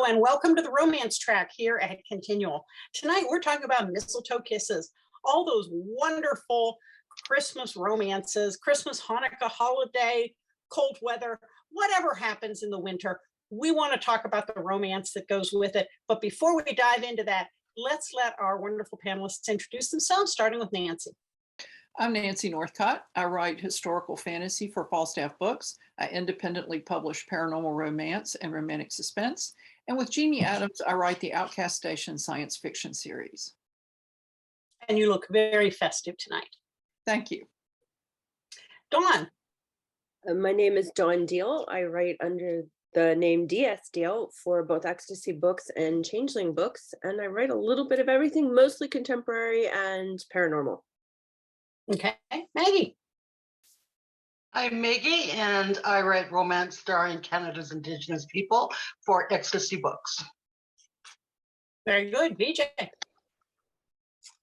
Hello and welcome to the romance track here at Continual. Tonight we're talking about Mistletoe Kisses, all those wonderful Christmas romances, Christmas, Hanukkah, holiday, cold weather, whatever happens in the winter. We want to talk about the romance that goes with it. But before we dive into that, let's let our wonderful panelists introduce themselves, starting with Nancy. I'm Nancy Northcott. I write historical fantasy for Falstaff Books. I independently publish paranormal romance and romantic suspense. And with Jeannie Adams, I write the Outcast Station science fiction series. And you look very festive tonight. Thank you. Dawn. My name is Dawn Dehel. I write under the name DS Dehel for both Ecstasy Books and Changeling Books. And I write a little bit of everything, mostly contemporary and paranormal. Okay, Maggie. I'm Maggie, and I write romance starring Canada's Indigenous people for Ecstasy Books. Very good. VJ.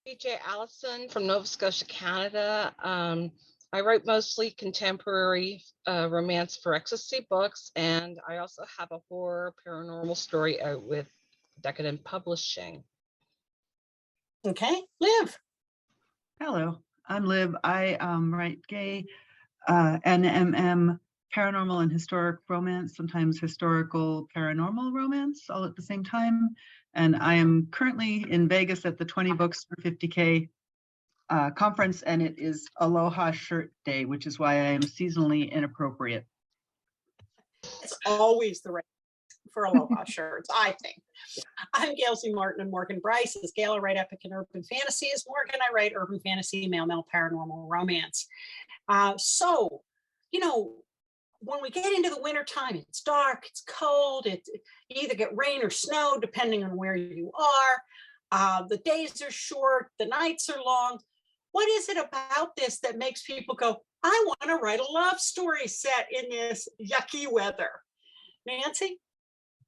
VJ Allison from Nova Scotia, Canada. I write mostly contemporary romance for Ecstasy Books, and I also have a horror paranormal story out with Decadent Publishing. Okay, Liv. Hello, I'm Liv. I write gay, NMM, paranormal and historic romance, sometimes historical paranormal romance, all at the same time. And I am currently in Vegas at the 20 Books for 50K conference, and it is Aloha Shirt Day, which is why I am seasonally inappropriate. It's always the right for Aloha shirts, I think. I'm Gail Martin, and Morgan Brice. As Gail, I write epic and urban fantasy. As Morgan, I write urban fantasy, male paranormal romance. So, you know, when we get into the winter time, it's dark, it's cold, you either get rain or snow, depending on where you are. The days are short, the nights are long. What is it about this that makes people go, I want to write a love story set in this yucky weather? Nancy?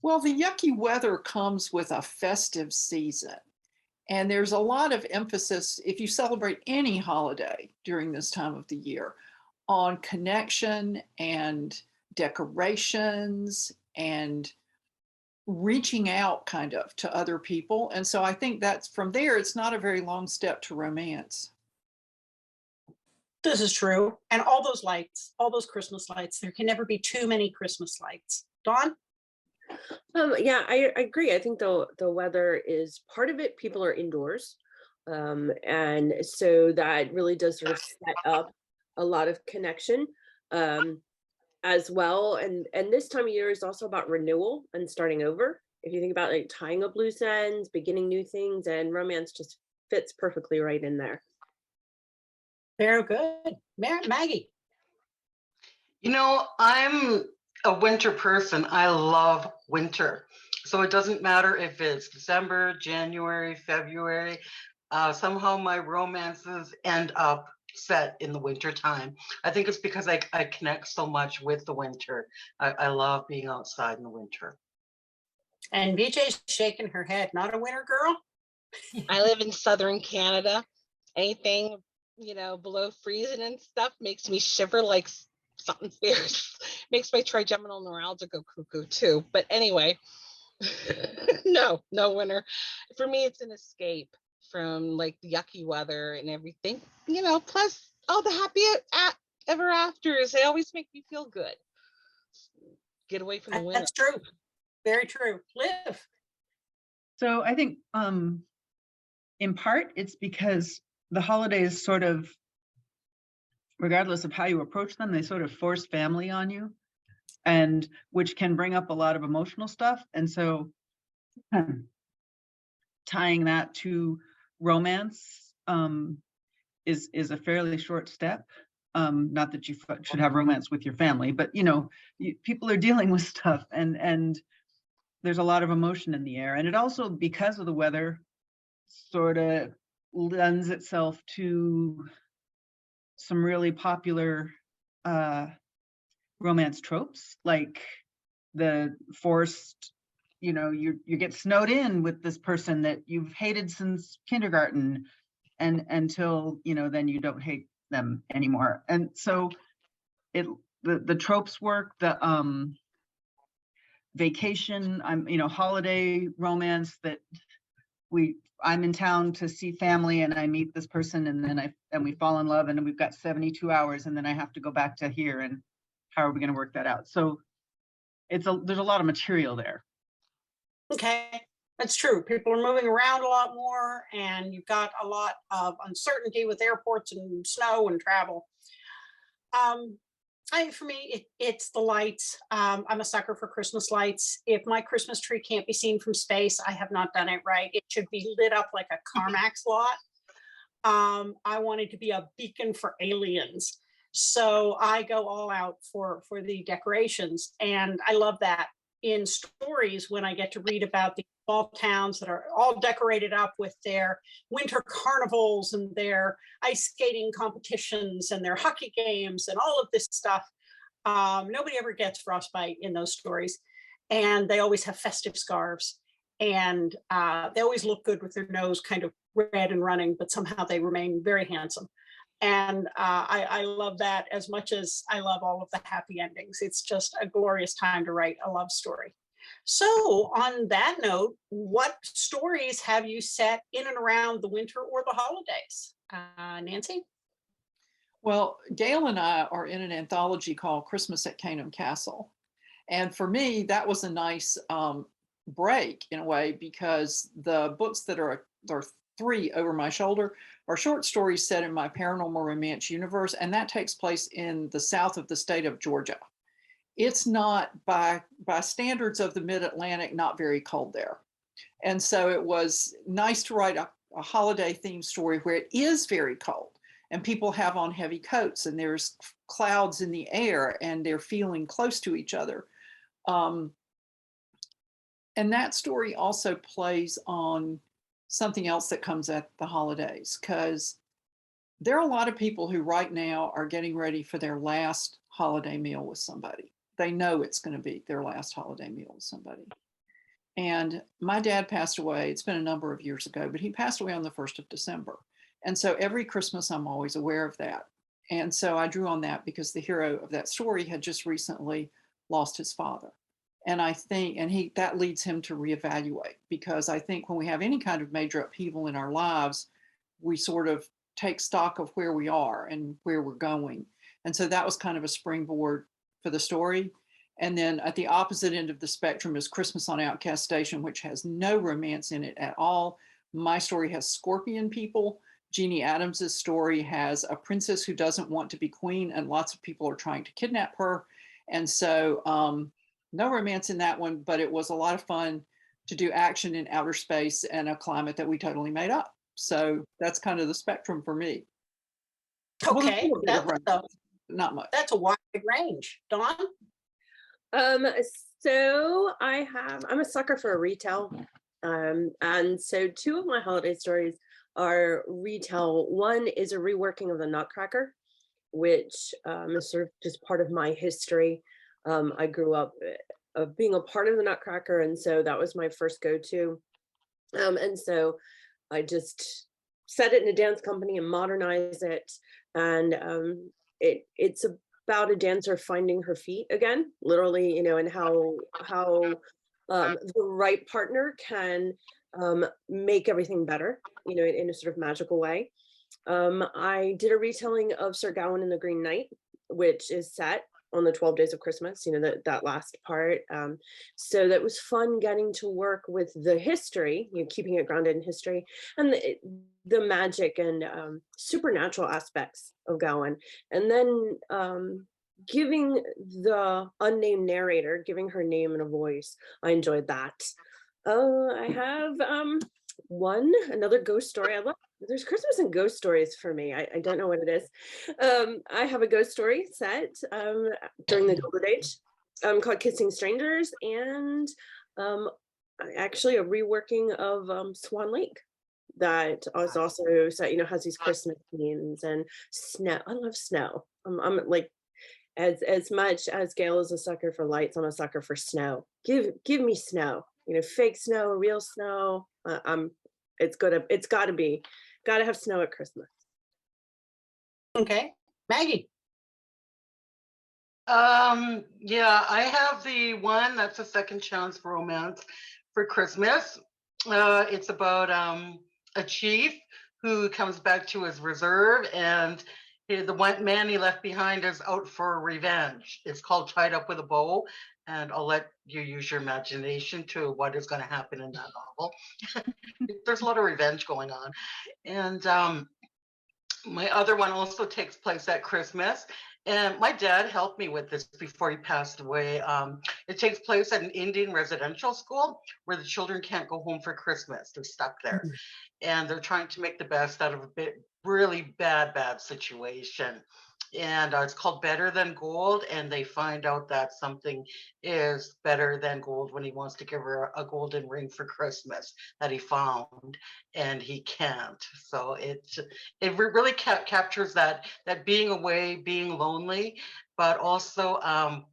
Well, the yucky weather comes with a festive season. And there's a lot of emphasis, if you celebrate any holiday during this time of the year, on connection and decorations and reaching out kind of to other people. And so I think that's from there, it's not a very long step to romance. This is true. And all those lights, all those Christmas lights, there can never be too many Christmas lights. Dawn? Yeah, I agree. I think the weather is part of it. People are indoors. And so that really does sort of set up a lot of connection as well. And this time of year is also about renewal and starting over. If you think about like tying up loose ends, beginning new things, and romance just fits perfectly right in there. Very good. Maggie? You know, I'm a winter person. I love winter. So it doesn't matter if it's December, January, February. Somehow my romances end up set in the winter time. I think it's because I connect so much with the winter. I love being outside in the winter. And VJ's shaking her head. Not a winter girl? I live in Southern Canada. Anything, you know, below freezing and stuff makes me shiver like something fierce. Makes my trigeminal neuralgia go cuckoo too. But anyway, no winter. For me, it's an escape from like the yucky weather and everything, you know, plus all the happy ever afters. They always make me feel good. Get away from the winter. That's true. Very true. Liv? So I think in part it's because the holidays sort of, regardless of how you approach them, they sort of force family on you, and which can bring up a lot of emotional stuff. And so tying that to romance is a fairly short step. Not that you should have romance with your family, but you know, people are dealing with stuff, and there's a lot of emotion in the air. And it also, because of the weather, sort of lends itself to some really popular romance tropes, like the forced, you know, you get snowed in with this person that you've hated since kindergarten, and until, you know, then you don't hate them anymore. And so the tropes work, vacation, holiday romance that I'm in town to see family and I meet this person and then we fall in love and we've got 72 hours and then I have to go back to here and how are we going to work that out? So there's a lot of material there. Okay, that's true. People are moving around a lot more and you've got a lot of uncertainty with airports and snow and travel. For me, it's the lights. I'm a sucker for Christmas lights. If my Christmas tree can't be seen from space, I have not done it right. It should be lit up like a CarMax lot. I wanted to be a beacon for aliens. So I go all out for the decorations. And I love that in stories when I get to read about the small towns that are all decorated up with their winter carnivals and their ice skating competitions and their hockey games and all of this stuff. Nobody ever gets frostbite in those stories. And they always have festive scarves. And they always look good with their nose kind of red and running, but somehow they remain very handsome. And I love that as much as I love all of the happy endings. It's just a glorious time to write a love story. So on that note, what stories have you set in and around the winter or the holidays? Nancy? Well, Gail and I are in an anthology called Christmas at Canham Castle. And for me, that was a nice break in a way, because the books that are 3 over my shoulder are short stories set in my paranormal romance universe, and that takes place in the south of the state of Georgia. It's not, by standards of the mid-Atlantic, not very cold there. And so it was nice to write a holiday themed story where it is very cold and people have on heavy coats and there's clouds in the air and they're feeling close to each other. And that story also plays on something else that comes at the holidays, because there are a lot of people who right now are getting ready for their last holiday meal with somebody. They know it's going to be their last holiday meal with somebody. And my dad passed away. It's been a number of years ago, but he passed away on the 1st of December. And so every Christmas, I'm always aware of that. And so I drew on that because the hero of that story had just recently lost his father. And I think, that leads him to reevaluate, because I think when we have any kind of major upheaval in our lives, we sort of take stock of where we are and where we're going. And so that was kind of a springboard for the story. And then at the opposite end of the spectrum is Christmas on Outcast Station, which has no romance in it at all. My story has scorpion people. Jeannie Adams's story has a princess who doesn't want to be queen, and lots of people are trying to kidnap her. And so no romance in that one, but it was a lot of fun to do action in outer space and a climate that we totally made up. So that's kind of the spectrum for me. Okay, Not much. That's a wide range. Dawn? So I'm a sucker for retail. And so 2 of my holiday stories are retail. One is a reworking of the Nutcracker, which is sort of just part of my history. I grew up being a part of the Nutcracker, and so that was my first go-to. And so I just set it in a dance company and modernize it. And it's about a dancer finding her feet again, literally, and how the right partner can make everything better, in a sort of magical way. I did a retelling of Sir Gawain and the Green Knight, which is set on the 12 days of Christmas, that last part. So that was fun getting to work with the history, keeping it grounded in history, and the magic and supernatural aspects of Gawain. And then giving the unnamed narrator, giving her name and a voice. I enjoyed that. I have another ghost story. There's Christmas and ghost stories for me. I don't know what it is. I have a ghost story set during the Gilded Age called Kissing Strangers, and actually a reworking of Swan Lake that is also set, has these Christmas themes and snow. I love snow. I'm like, as much as Gail is a sucker for lights, I'm a sucker for snow. Give me snow, fake snow, real snow. Gotta have snow at Christmas. Okay, Maggie. Yeah, I have the one that's a second chance romance for Christmas. It's about a chief who comes back to his reserve, and the one man he left behind is out for revenge. It's called Tied Up with a Bow, and I'll let you use your imagination to what is going to happen in that novel. There's a lot of revenge going on, and my other one also takes place at Christmas. And my dad helped me with this before he passed away. It takes place at an Indian residential school where the children can't go home for Christmas. They're stuck there. And they're trying to make the best out of a really bad situation. And it's called Better Than Gold. And they find out that something is better than gold when he wants to give her a golden ring for Christmas that he found, and he can't. So it really captures that being away, being lonely, but also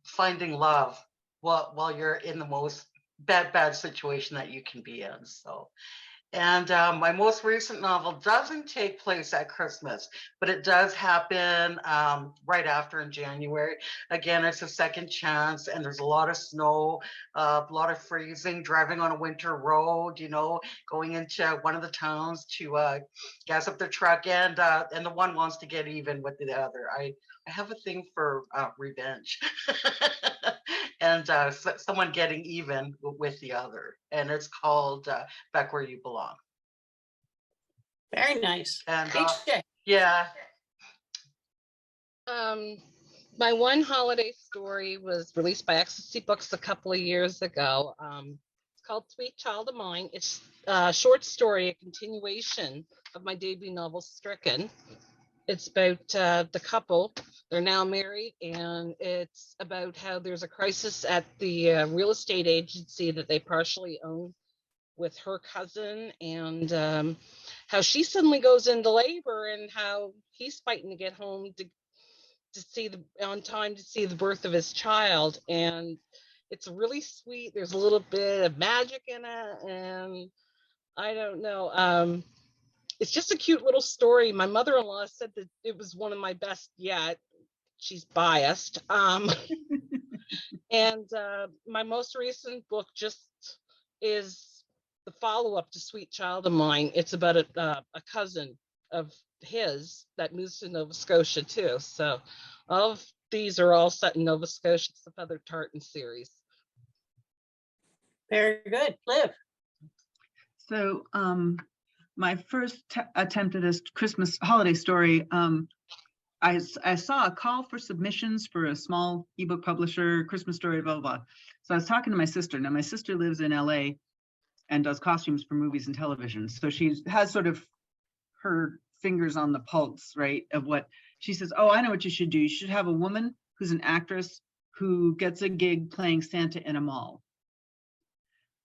finding love while you're in the most bad situation that you can be in. So. And my most recent novel doesn't take place at Christmas, but it does happen right after in January. Again, it's a second chance, and there's a lot of snow, a lot of freezing, driving on a winter road, going into one of the towns to gas up their truck, and the one wants to get even with the other. I have a thing for revenge. And someone getting even with the other. And it's called Back Where You Belong. Very nice. And VJ. yeah. My one holiday story was released by Ecstasy Books a couple of years ago. It's called Sweet Child of Mine. It's a short story, a continuation of my debut novel, Stricken. It's about the couple. They're now married, and it's about how there's a crisis at the real estate agency that they partially own with her cousin, and how she suddenly goes into labor, and how he's fighting to get home to see the birth of his child. And it's really sweet. There's a little bit of magic in it, and I don't know. It's just a cute little story. My mother-in-law said that it was one of my best yet. She's biased. And my most recent book just is the follow-up to Sweet Child of Mine. It's about a cousin of his that moves to Nova Scotia too. So all of these are all set in Nova Scotia. It's the Feather Tartan series. Very good. Liv. So my first attempt at this Christmas holiday story, I saw a call for submissions for a small ebook publisher, Christmas story, blah, blah, blah. So I was talking to my sister. Now, my sister lives in LA and does costumes for movies and television. So she has sort of her fingers on the pulse, right, of what she says. Oh, I know what you should do. You should have a woman who's an actress who gets a gig playing Santa in a mall.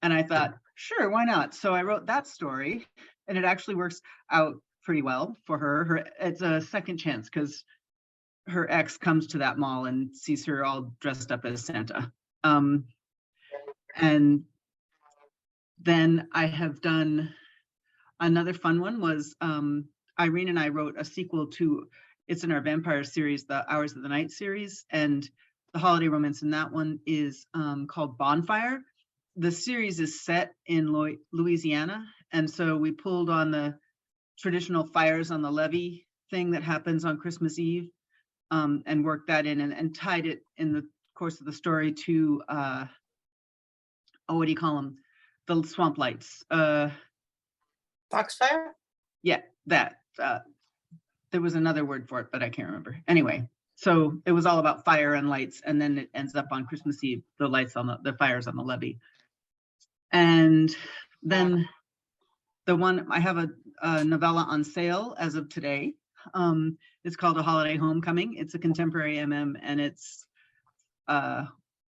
And I thought, sure, why not? So I wrote that story, and it actually works out pretty well for her. It's a second chance because her ex comes to that mall and sees her all dressed up as Santa. And then I have done another fun one was Irene and I wrote a sequel to, it's in our vampire series, the Hours of the Night series, and the holiday romance in that one is called Bonfire. The series is set in Louisiana, and so we pulled on the traditional fires on the levee thing that happens on Christmas Eve, and worked that in and tied it in the course of the story to, what do you call them? The swamp lights. Foxfire? Yeah, that. There was another word for it, but I can't remember. Anyway, so it was all about fire and lights, and then it ends up on Christmas Eve, the lights on the fires on the levee. And then the one, I have a novella on sale as of today. It's called A Holiday Homecoming. It's a contemporary MM, and it's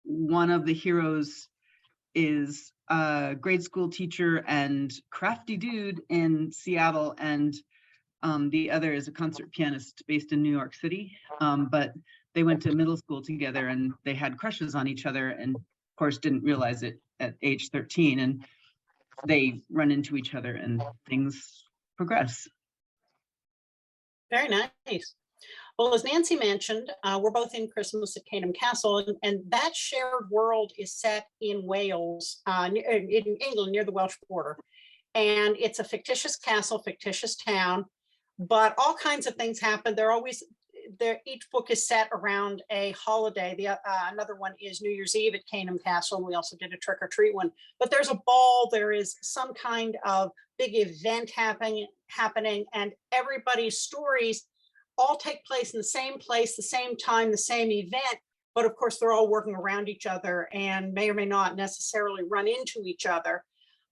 one of the heroes is a grade school teacher and crafty dude in Seattle, and the other is a concert pianist based in New York City. But they went to middle school together, and they had crushes on each other, and of course didn't realize it at age 13, and they run into each other and things progress. Very nice. Well, as Nancy mentioned, we're both in Christmas at Canham Castle, and that shared world is set in Wales, in England, near the Welsh border. And it's a fictitious castle, fictitious town, but all kinds of things happen. They're always there. Each book is set around a holiday. Another one is New Year's Eve at Canham Castle, and we also did a trick or treat one. But there's a ball. There is some kind of big event happening, and everybody's stories all take place in the same place, the same time, the same event. But of course, they're all working around each other and may or may not necessarily run into each other.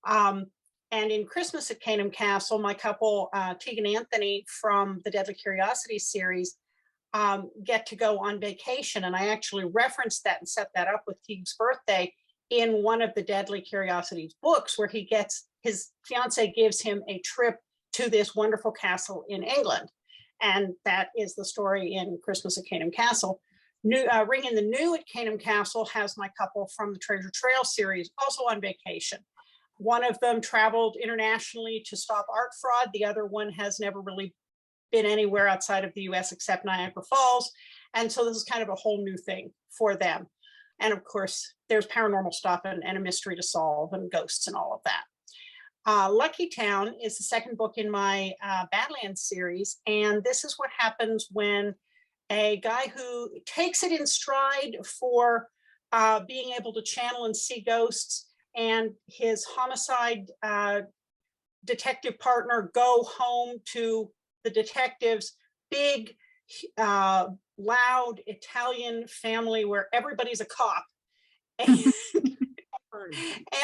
And in Christmas at Canham Castle, my couple, Tegan and Anthony from the Deadly Curiosities series, get to go on vacation. And I actually referenced that and set that up with Teague's birthday in one of the Deadly Curiosities books, where his fiance gives him a trip to this wonderful castle in England. And that is the story in Christmas at Canham Castle. Ringing the New at Canham Castle has my couple from the Treasure Trail series also on vacation. One of them traveled internationally to stop art fraud. The other one has never really been anywhere outside of the US except Niagara Falls. And so this is kind of a whole new thing for them. And of course, there's paranormal stuff and a mystery to solve and ghosts and all of that. Lucky Town is the second book in my Badlands series. And this is what happens when a guy who takes it in stride for being able to channel and see ghosts, and his homicide detective partner go home to the detective's big, loud Italian family where everybody's a cop.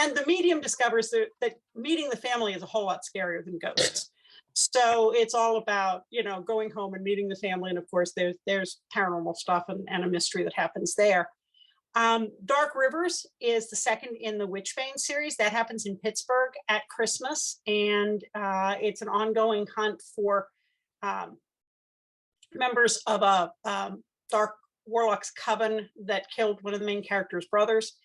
And the medium discovers that meeting the family is a whole lot scarier than ghosts. So it's all about, going home and meeting the family. And of course, there's paranormal stuff and a mystery that happens there. Dark Rivers is the second in the Witchbane series. That happens in Pittsburgh at Christmas. And it's an ongoing hunt for members of a Dark Warlock's coven that killed one of the main character's brothers.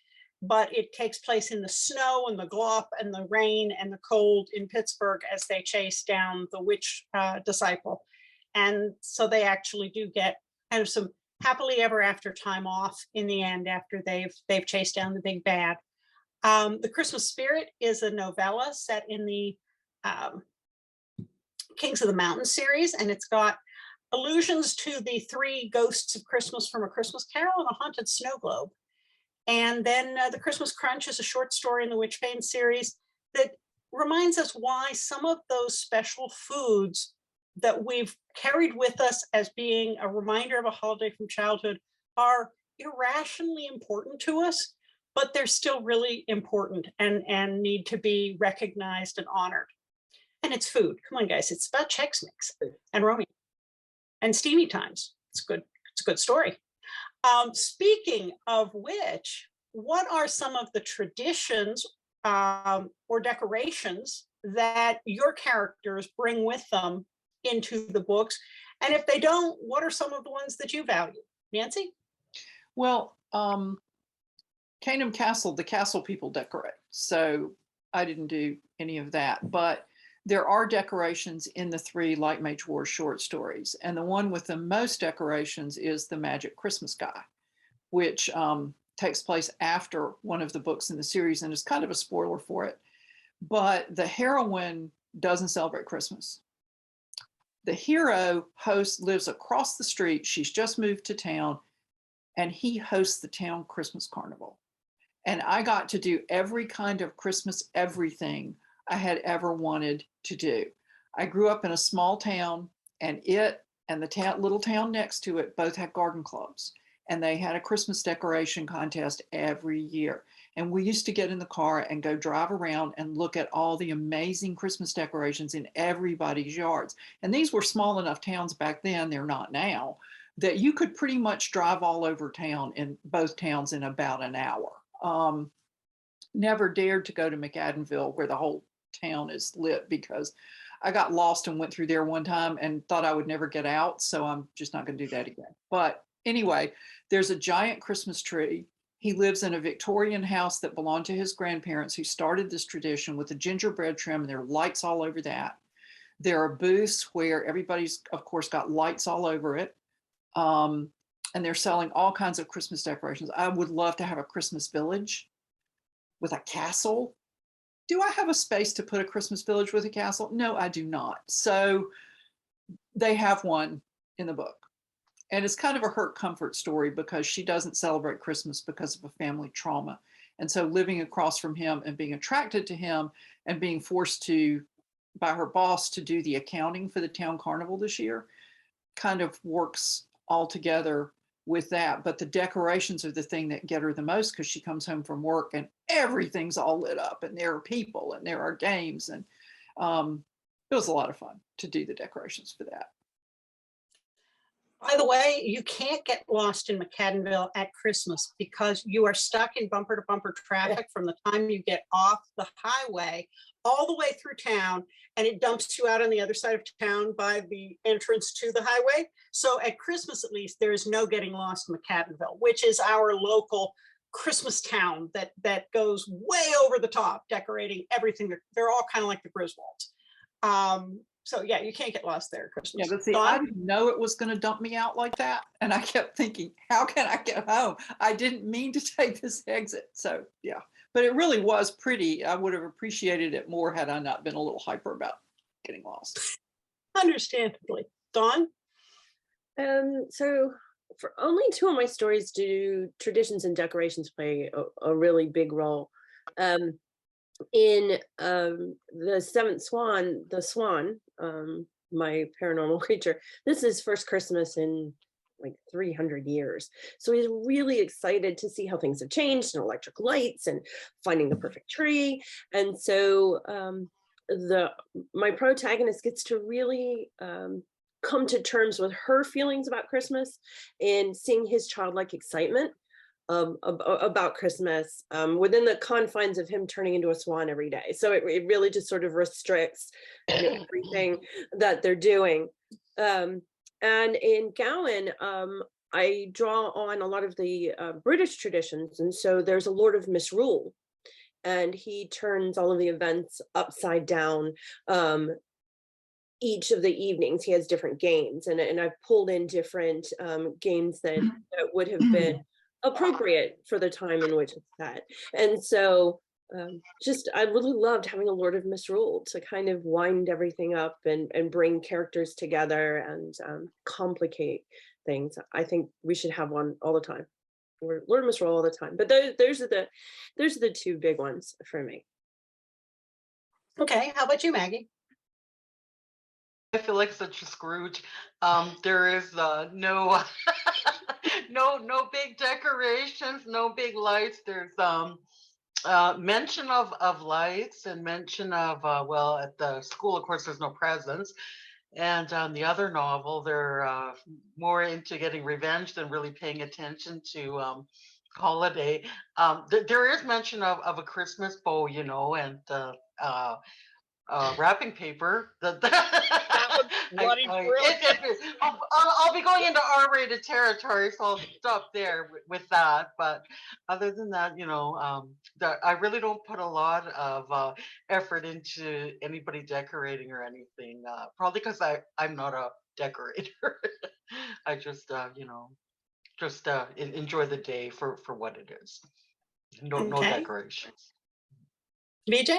But it takes place in the snow and the glop and the rain and the cold in Pittsburgh as they chase down the witch disciple. And so they actually do get kind of some happily ever after time off in the end after they've chased down the big bad. The Christmas Spirit is a novella set in the Kings of the Mountain series, and it's got allusions to the three ghosts of Christmas from A Christmas Carol and a haunted snow globe. And then the Christmas Crunch is a short story in the Witchbane series that reminds us why some of those special foods that we've carried with us as being a reminder of a holiday from childhood are irrationally important to us, but they're still really important and need to be recognized and honored. And it's food. Come on, guys. It's about Chex Mix and Romeo and Steamy Times. It's good. It's a good story. Speaking of which, what are some of the traditions or decorations that your characters bring with them into the books? And if they don't, what are some of the ones that you value? Nancy? Well, Canham Castle, the castle people decorate. So I didn't do any of that, but there are decorations in the three Light Mage War short stories. And the one with the most decorations is the Magic Christmas Guy, which takes place after one of the books in the series and is kind of a spoiler for it. But the heroine doesn't celebrate Christmas. The hero lives across the street. She's just moved to town, and he hosts the town Christmas carnival. And I got to do every kind of Christmas everything I had ever wanted to do. I grew up in a small town, and it and the little town next to it both had garden clubs, and they had a Christmas decoration contest every year. And we used to get in the car and go drive around and look at all the amazing Christmas decorations in everybody's yards. And these were small enough towns back then, they're not now, that you could pretty much drive all over town in both towns in about an hour. Never dared to go to McAdenville where the whole town is lit, because I got lost and went through there one time and thought I would never get out. So I'm just not going to do that again. But anyway, there's a giant Christmas tree. He lives in a Victorian house that belonged to his grandparents, who started this tradition with a gingerbread trim, and there are lights all over that. There are booths where everybody's, of course, got lights all over it. And they're selling all kinds of Christmas decorations. I would love to have a Christmas village with a castle. Do I have a space to put a Christmas village with a castle? No, I do not. So they have one in the book. And it's kind of a hurt comfort story because she doesn't celebrate Christmas because of a family trauma. And so living across from him and being attracted to him and being forced to, by her boss, to do the accounting for the town carnival this year kind of works all together with that. But the decorations are the thing that get her the most because she comes home from work and everything's all lit up and there are people and there are games. And it was a lot of fun to do the decorations for that. By the way, you can't get lost in McCaddenville at Christmas because you are stuck in bumper to bumper traffic from the time you get off the highway all the way through town, and it dumps you out on the other side of town by the entrance to the highway. So at Christmas, at least, there is no getting lost in McCaddenville, which is our local Christmas town that goes way over the top, decorating everything. They're all kind of like the Griswolds. So yeah, you can't get lost there at Christmas. Yeah, but see, Dawn? I didn't know it was going to dump me out like that. And I kept thinking, how can I get home? I didn't mean to take this exit. So yeah, but it really was pretty. I would have appreciated it more had I not been a little hyper about getting lost. Understandably. Dawn? So for only 2 of my stories do traditions and decorations play a really big role. In the Seventh Swan, the Swan, my paranormal creature, this is first Christmas in like 300 years. So he's really excited to see how things have changed and electric lights and finding the perfect tree. And so my protagonist gets to really come to terms with her feelings about Christmas and seeing his childlike excitement about Christmas within the confines of him turning into a swan every day. So it really just sort of restricts everything that they're doing. And in Gowan, I draw on a lot of the British traditions. And so there's a Lord of Misrule, and he turns all of the events upside down. Each of the evenings he has different games, and I've pulled in different games that would have been appropriate for the time in which it's set. And so I really loved having a Lord of Misrule to kind of wind everything up and bring characters together and complicate things. I think we should have one all the time. Lord of Misrule all the time. But those are the 2 big ones for me. Okay, how about you, Maggie? I feel like such a Scrooge. There is no no big decorations, no big lights. There's mention of lights and mention of well, at the school, of course, there's no presents. And on the other novel, they're more into getting revenge than really paying attention to holiday. There is mention of a Christmas bow, and wrapping paper. That was bloody brilliant. I'll be going into R-rated territory, so I'll stop there with that. But other than that, I really don't put a lot of effort into anybody decorating or anything. Probably because I'm not a decorator. I just enjoy the day for what it is. No Okay. decorations. VJ?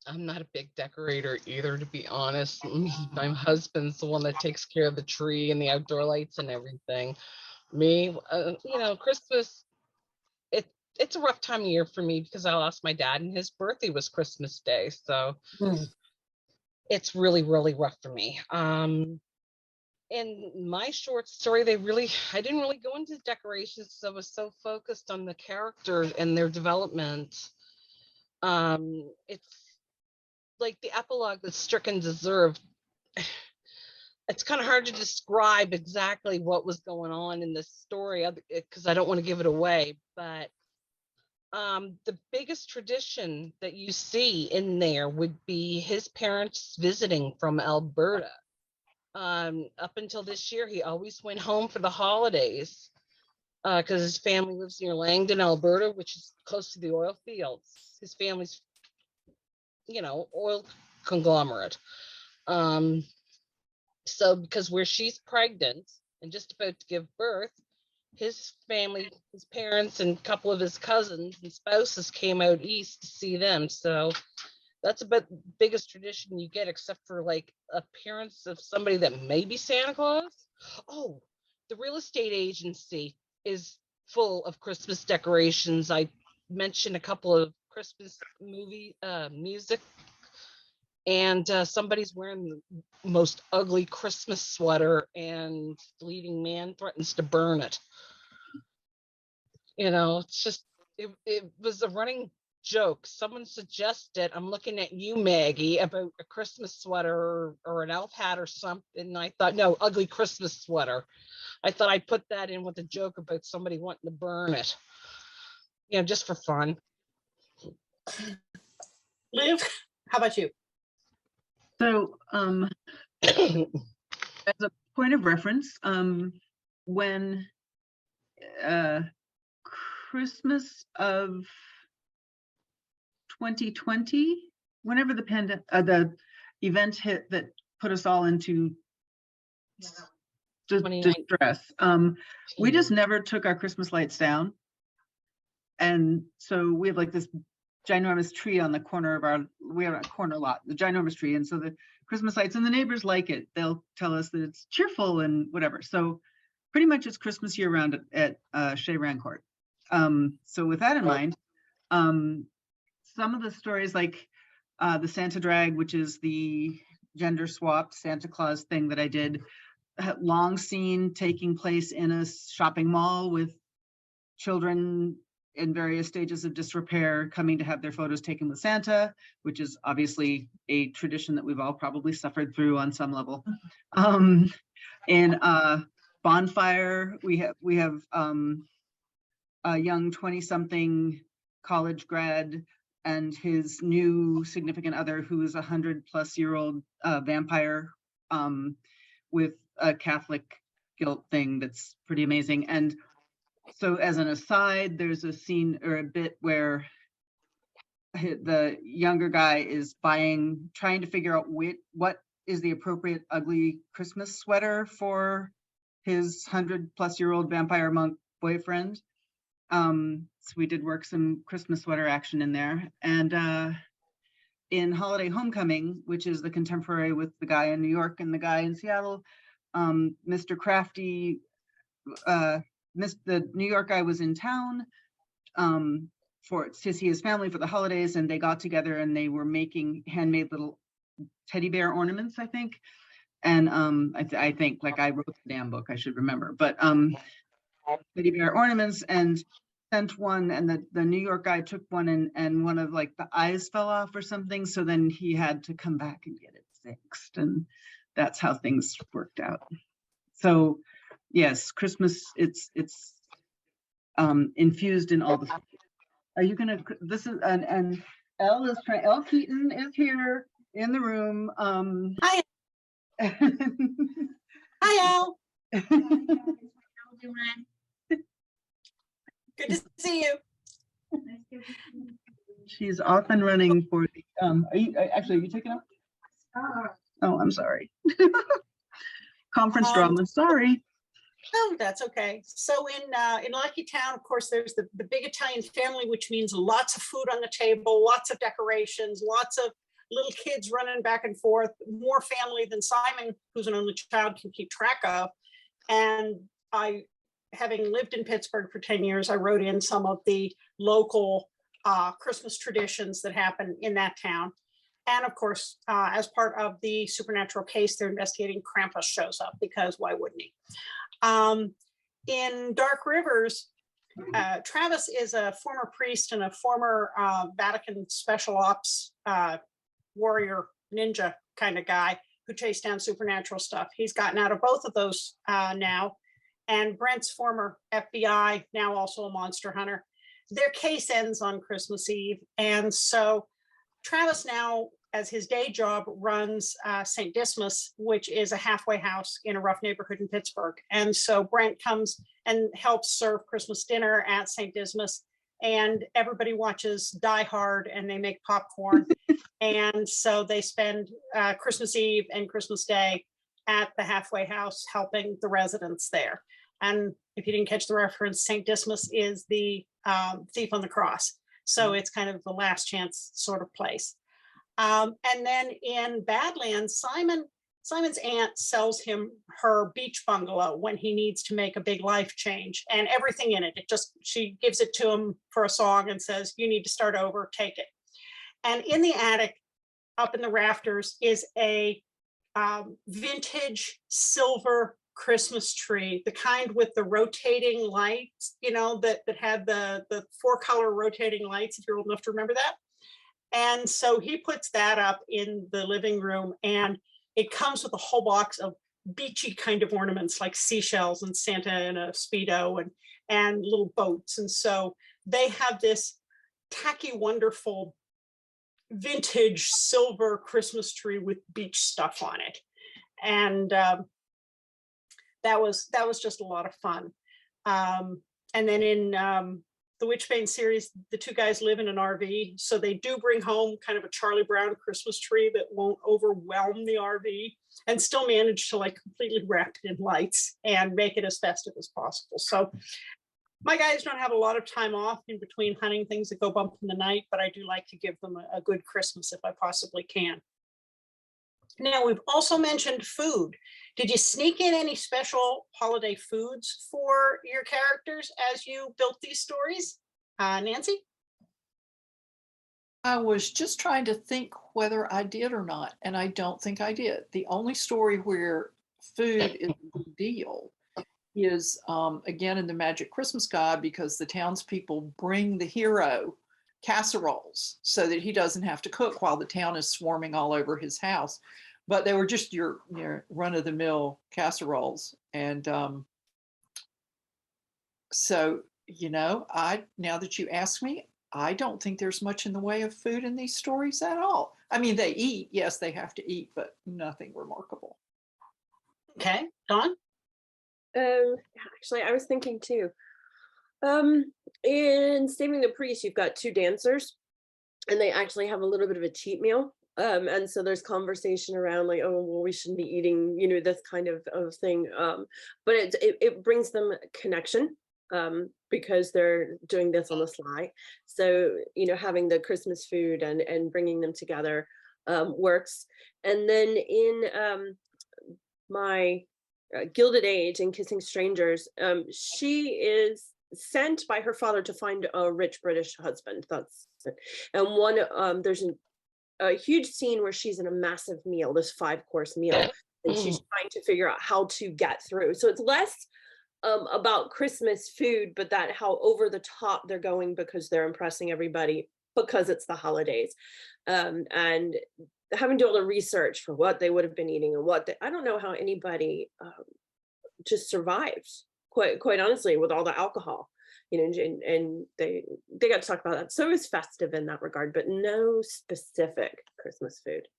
I'm not a big decorator either, to be honest. My husband's the one that takes care of the tree and the outdoor lights and everything. Me, Christmas, it's a rough time of year for me because I lost my dad and his birthday was Christmas Day. So it's really, really rough for me. In my short story, I didn't really go into decorations. So I was so focused on the characters and their development. It's like the epilogue that Stricken deserved. It's kind of hard to describe exactly what was going on in this story because I don't want to give it away. But the biggest tradition that you see in there would be his parents visiting from Alberta. Up until this year, he always went home for the holidays because his family lives near Langdon, Alberta, which is close to the oil fields. His family's oil conglomerate. So because where she's pregnant and just about to give birth, his family, his parents, and a couple of his cousins and spouses came out east to see them. So that's about the biggest tradition you get, except for like appearance of somebody that may be Santa Claus. Oh, the real estate agency is full of Christmas decorations. I mentioned a couple of Christmas movie music, and somebody's wearing the most ugly Christmas sweater, and the leading man threatens to burn it. It's just, it was a running joke. Someone suggested, I'm looking at you, Maggie, about a Christmas sweater or an elf hat or something. And I thought, no, ugly Christmas sweater. I thought I'd put that in with a joke about somebody wanting to burn it, just for fun. Liv, how about you? So, as a point of reference, when Christmas of 2020, whenever the event hit that put us all into distress, we just never took our Christmas lights down. And so we have like this ginormous tree on the corner of we have a corner lot, the ginormous tree. And so the Christmas lights, and the neighbors like it. They'll tell us that it's cheerful and whatever. So pretty much it's Christmas year round at Chez Rancourt. So with that in mind, some of the stories like the Santa drag, which is the gender swapped Santa Claus thing that I did, long seen taking place in a shopping mall with children in various stages of disrepair coming to have their photos taken with Santa, which is obviously a tradition that we've all probably suffered through on some level. In Bonfire, we have a young 20-something college grad and his new significant other, who is a 100-plus-year-old vampire with a Catholic guilt thing that's pretty amazing. And so as an aside, there's a scene or a bit where the younger guy is trying to figure out what is the appropriate ugly Christmas sweater for his 100-plus-year-old vampire monk boyfriend. So we did work some Christmas sweater action in there. And in Holiday Homecoming, which is the contemporary with the guy in New York and the guy in Seattle, Mr. Crafty, the New York guy was in town to see his family for the holidays, and they got together and they were making handmade little teddy bear ornaments, I think. And I think, like, I wrote the damn book, I should remember, but teddy bear ornaments, and sent one, and the New York guy took one, and one of like the eyes fell off or something, so then he had to come back and get it fixed, and that's how things worked out. So yes, Christmas, it's infused in all the. Are you gonna? This is and Elle Keaton is here in the room. Hi. Hi, Elle. Good to see you. She's off and running for the. Are you taking off? Oh, I'm sorry. Conference drama. Sorry. Oh, that's okay. So in Lucky Town, of course, there's the big Italian family, which means lots of food on the table, lots of decorations, lots of little kids running back and forth, more family than Simon, who's an only child, can keep track of. And having lived in Pittsburgh for 10 years, I wrote in some of the local Christmas traditions that happen in that town. And of course, as part of the supernatural case, they're investigating, Krampus shows up, because why wouldn't he? In Dark Rivers, Travis is a former priest and a former Vatican special ops warrior ninja kind of guy who chased down supernatural stuff. He's gotten out of both of those now. And Brent's former FBI, now also a monster hunter. Their case ends on Christmas Eve. And so Travis now, as his day job, runs St. Dismas, which is a halfway house in a rough neighborhood in Pittsburgh. And so Brent comes and helps serve Christmas dinner at St. Dismas, and everybody watches Die Hard and they make popcorn. And so they spend Christmas Eve and Christmas Day at the halfway house helping the residents there. And if you didn't catch the reference, St. Dismas is the thief on the cross. So it's kind of the last chance sort of place. And then in Badlands, Simon's aunt sells him her beach bungalow when he needs to make a big life change, and everything in it. She gives it to him for a song and says, "You need to start over, take it." And in the attic, up in the rafters, is a vintage silver Christmas tree, the kind with the rotating lights, that had the 4-color rotating lights, if you're old enough to remember that. And so he puts that up in the living room, and it comes with a whole box of beachy kind of ornaments like seashells and Santa in a Speedo and little boats. And so they have this tacky, wonderful vintage silver Christmas tree with beach stuff on it. And that was just a lot of fun. And then in the Witchbane series, the two guys live in an RV, so they do bring home kind of a Charlie Brown Christmas tree that won't overwhelm the RV, and still manage to like completely wrap it in lights and make it as festive as possible. So my guys don't have a lot of time off in between hunting things that go bump in the night, but I do like to give them a good Christmas if I possibly can. Now, we've also mentioned food. Did you sneak in any special holiday foods for your characters as you built these stories? Nancy? I was just trying to think whether I did or not, and I don't think I did. The only story where food is a big deal is, again, in the Magic Christmas Guide, because the townspeople bring the hero casseroles so that he doesn't have to cook while the town is swarming all over his house. But they were just your run-of-the-mill casseroles. And so, now that you ask me, I don't think there's much in the way of food in these stories at all. I mean, they eat, yes, they have to eat, but nothing remarkable. Okay, Dawn? Actually, I was thinking too. In Saving the Priest, you've got two dancers, and they actually have a little bit of a cheat meal. And so there's conversation around like, oh, well, we shouldn't be eating, this kind of thing. But it brings them connection, because they're doing this on the sly. So, having the Christmas food and bringing them together works. And then in my Gilded Age and Kissing Strangers, she is sent by her father to find a rich British husband. That's it. And there's a huge scene where she's in a massive meal, this 5-course meal, and she's trying to figure out how to get through. So it's less about Christmas food, but that how over the top they're going because they're impressing everybody because it's the holidays, and having to do all the research for what they would have been eating and I don't know how anybody just survives, quite honestly, with all the alcohol. And they got to talk about that. So it was festive in that regard, but no specific Christmas food.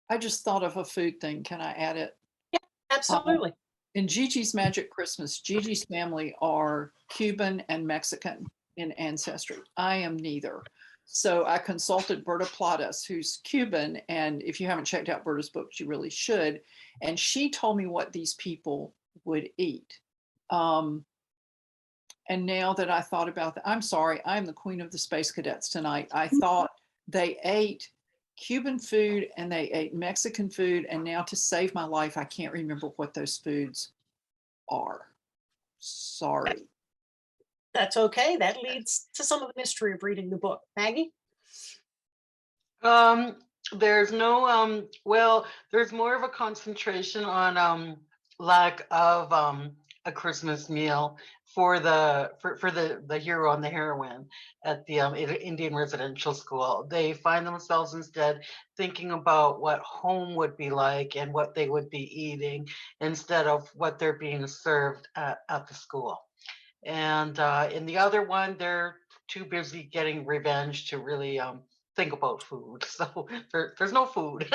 I just thought of a food thing. Can I add it? Yeah, absolutely. In Gigi's Magic Christmas, Gigi's family are Cuban and Mexican in ancestry. I am neither. So I consulted Berta Plades, who's Cuban. And if you haven't checked out Berta's books, you really should. And she told me what these people would eat. And now that I thought about that, I'm sorry, I'm the queen of the space cadets tonight. I thought they ate Cuban food and they ate Mexican food. And now to save my life, I can't remember what those foods are. Sorry. That's okay. That leads to some of the mystery of reading the book. Maggie? There's no, there's more of a concentration on lack of a Christmas meal for the hero and the heroine at the Indian residential school. They find themselves instead thinking about what home would be like and what they would be eating instead of what they're being served at the school. And in the other one, they're too busy getting revenge to really think about food. So there's no food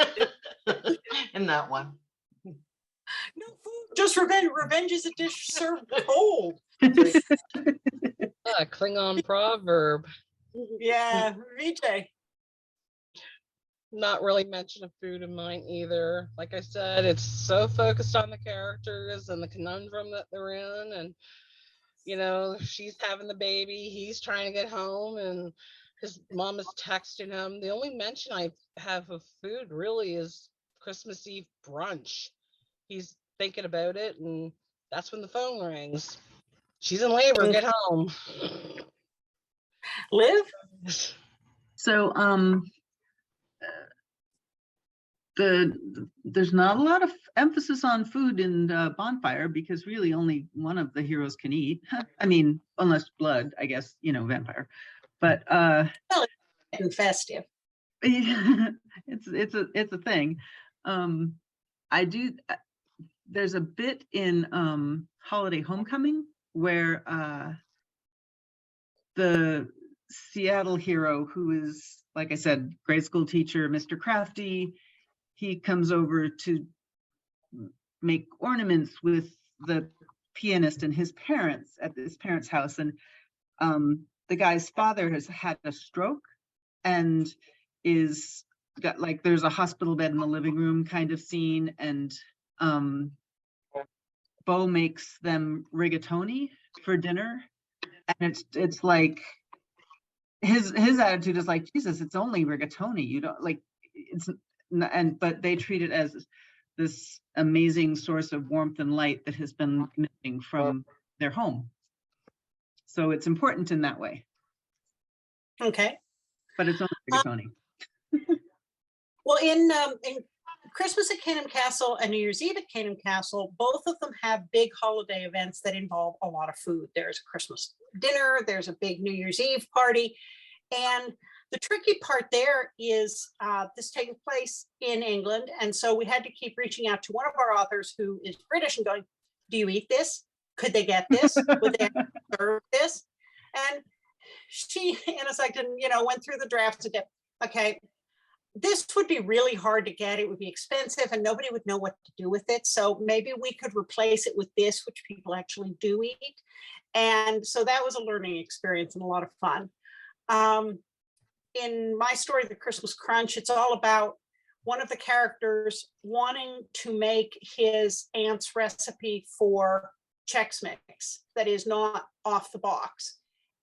in that one. No food, just revenge. Revenge is a dish served cold. Klingon proverb. Yeah, VJ. not really mention a food in mine either. Like I said, it's so focused on the characters and the conundrum that they're in. And, you know, she's having the baby, he's trying to get home, and his mom is texting him. The only mention I have of food really is Christmas Eve brunch. He's thinking about it, and that's when the phone rings. She's in labor, get home. Liv? So there's not a lot of emphasis on food in Bonfire because really only one of the heroes can eat. I mean, unless blood, I guess, you know, vampire. But Well, it's festive. it's a thing. I do. There's a bit in Holiday Homecoming where the Seattle hero, who is, like I said, grade school teacher, Mr. Crafty, he comes over to make ornaments with the pianist and his parents at his parents' house. And the guy's father has had a stroke and is got, like, there's a hospital bed in the living room kind of scene. And Bo makes them rigatoni for dinner. And it's like, his attitude is like, Jesus, it's only rigatoni. You don't like, it's, but they treat it as this amazing source of warmth and light that has been missing from their home. So it's important in that way. Okay. But it's only rigatoni. Well, in Christmas at Canham Castle and New Year's Eve at Canham Castle, both of them have big holiday events that involve a lot of food. There's a Christmas dinner, there's a big New Year's Eve party. And the tricky part there is this taking place in England. And so we had to keep reaching out to one of our authors who is British and going, do you eat this? Could they get this? Would they serve this? And she, Anna Sexton, you know, went through the drafts again. Okay, this would be really hard to get. It would be expensive and nobody would know what to do with it. So maybe we could replace it with this, which people actually do eat. And so that was a learning experience and a lot of fun. In my story, The Christmas Crunch, it's all about one of the characters wanting to make his aunt's recipe for Chex Mix that is not off the box.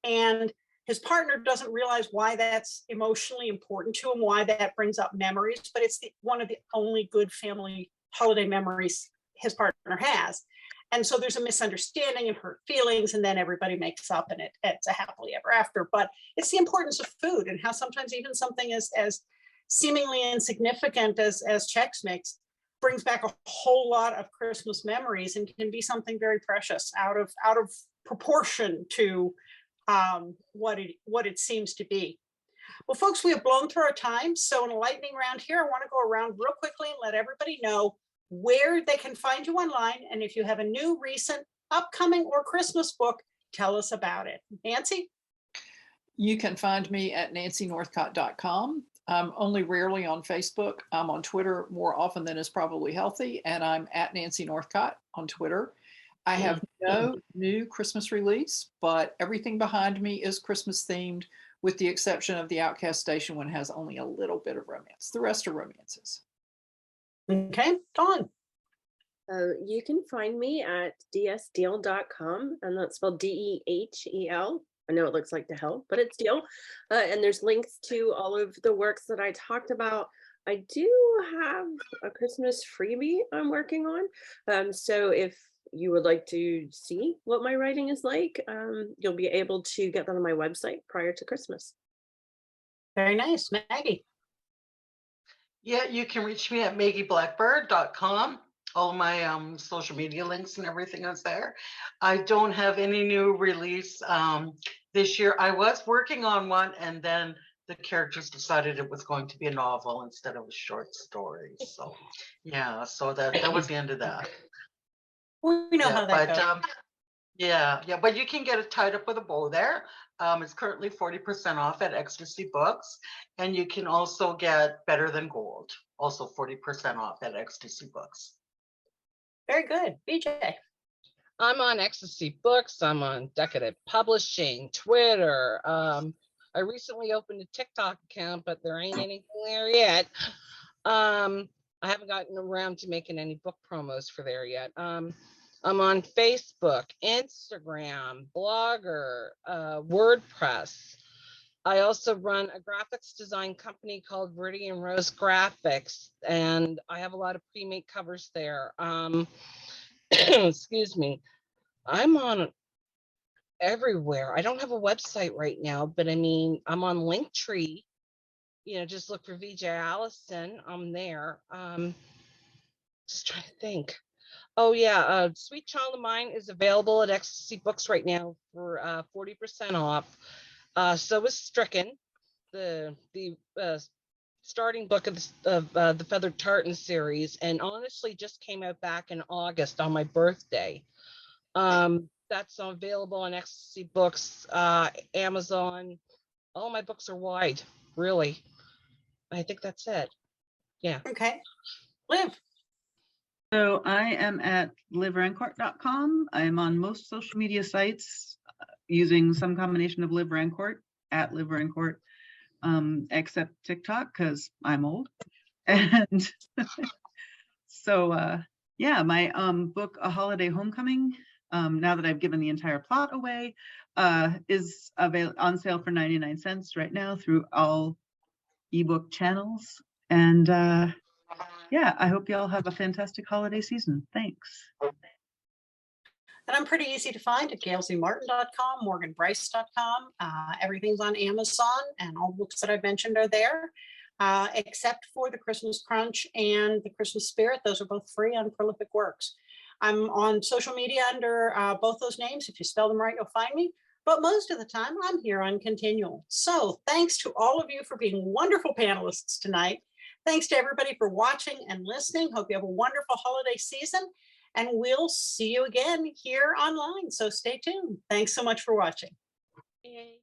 And his partner doesn't realize why that's emotionally important to him, why that brings up memories, but it's one of the only good family holiday memories his partner has. And so there's a misunderstanding and hurt feelings, and then everybody makes up and it's a happily ever after. But it's the importance of food and how sometimes even something as seemingly insignificant as Chex Mix brings back a whole lot of Christmas memories and can be something very precious out of proportion to what it seems to be. Well, folks, we have blown through our time. So in a lightning round here, I want to go around real quickly and let everybody know where they can find you online. And if you have a new, recent, upcoming, or Christmas book, tell us about it. Nancy? You can find me at nancynorthcott.com. I'm only rarely on Facebook. I'm on Twitter more often than is probably healthy. And I'm at Nancy Northcott on Twitter. I have no new Christmas release, but everything behind me is Christmas themed, with the exception of the Outcast Station one has only a little bit of romance. The rest are romances. Okay, Dawn. You can find me at dsdehel.com, and that's spelled Dehel. I know it looks like Dehel, but it's Dehel. And there's links to all of the works that I talked about. I do have a Christmas freebie I'm working on. So if you would like to see what my writing is like, you'll be able to get that on my website prior to Christmas. Very nice. Maggie? Yeah, you can reach me at maggieblackbird.com. All of my social media links and everything is there. I don't have any new release this year. I was working on one, and then the characters decided it was going to be a novel instead of a short story. So yeah, so that was the end of that. We know how that goes. Yeah, but you can get it tied up with a bow there. It's currently 40% off at Ecstasy Books, and you can also get Better Than Gold, also 40% off at Ecstasy Books. Very good. VJ? I'm on Ecstasy Books. I'm on Decadent Publishing, Twitter. I recently opened a TikTok account, but there ain't anything there yet. I haven't gotten around to making any book promos for there yet. I'm on Facebook, Instagram, Blogger, WordPress. I also run a graphics design company called Verde and Rose Graphics, and I have a lot of pre-made covers there. Excuse me. I'm on everywhere. I don't have a website right now, but I mean, I'm on Linktree. You know, just look for VJ Allison. I'm there. Just trying to think. Oh yeah, Sweet Child of Mine is available at Ecstasy Books right now for 40% off. So is Stricken, the starting book of the Feathered Tartan series, and honestly just came out back in August on my birthday. That's available on Ecstasy Books, Amazon. All my books are wide, really. I think that's it. Yeah. Okay. Liv. So I am at liverancourt.com. I am on most social media sites using some combination of Live Rancourt, at Live Rancourt, except TikTok because I'm old. And so yeah, my book, A Holiday Homecoming, now that I've given the entire plot away, is on sale for 99 cents right now through all ebook channels. And yeah, I hope you all have a fantastic holiday season. Thanks. And I'm pretty easy to find at gailzmartin.com, morganbrice.com. Everything's on Amazon, and all books that I've mentioned are there, except for the Christmas Crunch and the Christmas Spirit. Those are both free on Prolific Works. I'm on social media under both those names. If you spell them right, you'll find me. But most of the time, I'm here on Continual. So thanks to all of you for being wonderful panelists tonight. Thanks to everybody for watching and listening. Hope you have a wonderful holiday season. And we'll see you again here online. So stay tuned. Thanks so much for watching. Yay.